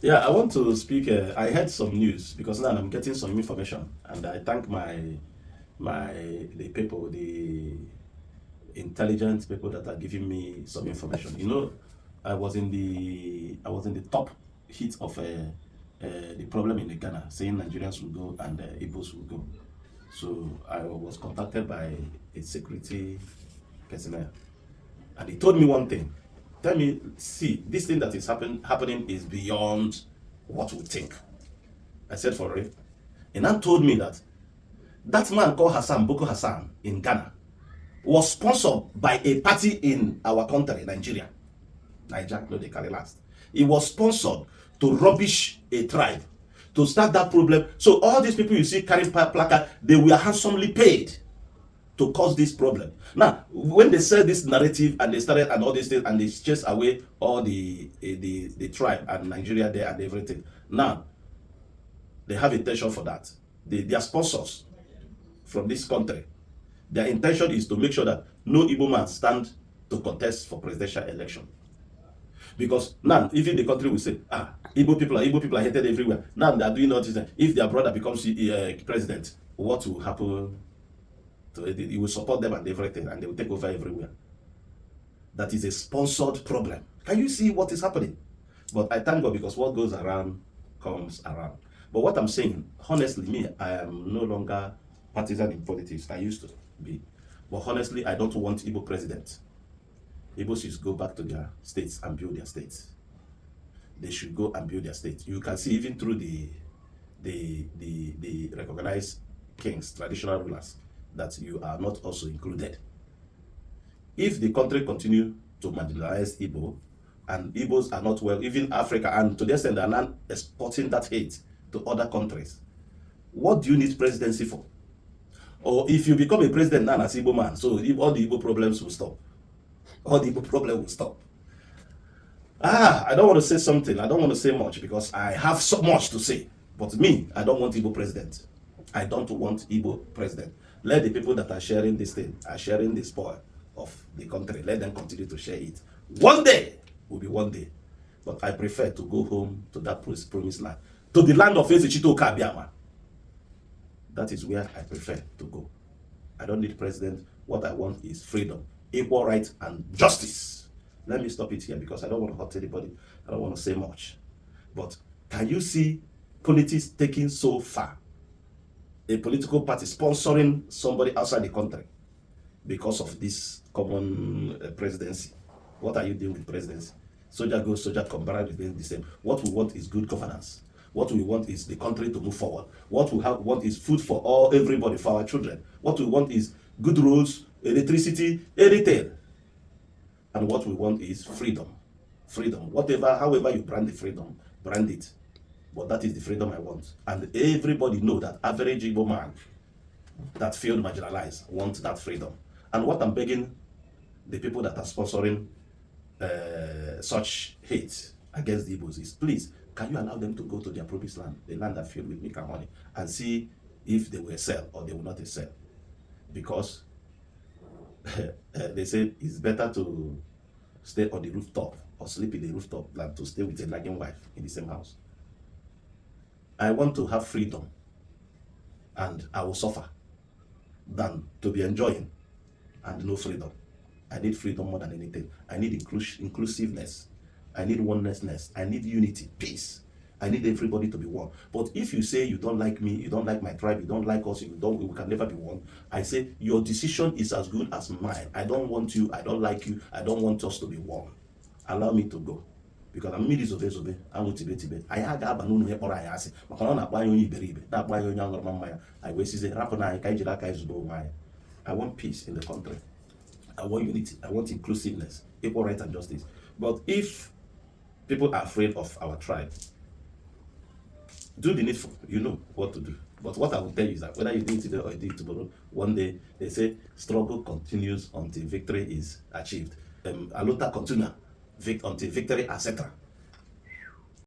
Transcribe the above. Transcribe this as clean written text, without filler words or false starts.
Yeah, I want to speak. I heard some news because now I'm getting some information, and I thank my the people, the intelligent people that are giving me some information. I was in the top hit of the problem in the Ghana, saying Nigerians will go and Igbos will go. So I was contacted by a security personnel, and he told me one thing. Tell me, see, this thing that is happening is beyond what we think. I said, for real. And now told me that that man called Hassan, Boko Hassan, in Ghana, was sponsored by a party in our country, Nigeria. Niger, no, they carry last. He was sponsored to rubbish a tribe, to start that problem. So all these people you see carrying placard, they were handsomely paid to cause this problem. Now, when they sell this narrative and they started and all these things and they chase away all the tribe and Nigeria there and everything. Now, they have intention for that. They are sponsors from this country. Their intention is to make sure that no Igbo man stand to contest for presidential election. Because now, even the country will say, Igbo people are hated everywhere. Now they are doing all this. If their brother becomes president, what will happen to it? He will support them and everything, and they will take over everywhere. That is a sponsored problem. Can you see what is happening? But I thank God because what goes around comes around. But what I'm saying, honestly, me, I am no longer partisan in politics. I used to be. But honestly, I don't want Igbo president. Igbos should go back to their states and build their states. They should go and build their states. You can see even through the recognized kings, traditional rulers, that you are not also included. If the country continue to marginalize Igbo, and Igbos are not well, even Africa, and to the extent they are not exporting that hate to other countries, what do you need presidency for? Or if you become a president now as Igbo man, so all the Igbo problems will stop. All the Igbo problem will stop. I don't want to say something. I don't want to say much because I have so much to say. But me, I don't want Igbo president. I don't want Igbo president. Let the people that are sharing this thing, are sharing the spoil of the country, let them continue to share it. One day will be one day. But I prefer to go home to that promised land, to the land of Ezichito Kabiama. That is where I prefer to go. I don't need president. What I want is freedom, equal rights, and justice. Let me stop it here because I don't want to hurt anybody. I don't want to say much. But can you see politics taking so far? A political party sponsoring somebody outside the country because of this common presidency. What are you doing with presidency? Soldier goes, soldier come, barrack remains the same. What we want is good governance. What we want is the country to move forward. What we want is food for everybody, for our children. What we want is good roads, electricity, everything. And what we want is freedom. Freedom. However you brand the freedom, brand it. But that is the freedom I want. And everybody know that average Igbo man that feel marginalized wants that freedom. And what I'm begging the people that are sponsoring such hate against the Igbos is, please, can you allow them to go to their promised land, the land that filled with milk and honey, and see if they will excel or they will not excel? Because they say it's better to stay on the rooftop or sleep in the rooftop than to stay with a nagging wife in the same house. I want to have freedom, and I will suffer than to be enjoying and no freedom. I need freedom more than anything. I need inclusiveness. I need oneness. I need unity, peace. I need everybody to be one. But if you say you don't like me, you don't like my tribe, you don't like us, we can never be one, I say your decision is as good as mine. I don't want you, I don't like you, I don't want us to be one. Allow me to go. Because I'm mmiri zobe anwụ tibe anyị aga-aba n'ụlọ ihe kpọrọ anyị asị maka na ọ na-akpọ anyị onye iberibe, na-akpọ anyị onye aṅụrụma mmanya, anyị wee sizie rapụ na anyị ka anyị jiri aka anyị zube onwe anyị. I want peace in the country. I want unity. I want inclusiveness, equal rights and justice. But if people are afraid of our tribe, do the needful. You know what to do. But what I will tell you is that whether you do it today or you do it tomorrow, one day they say struggle continues until victory is achieved. Alota continua until victory, etc.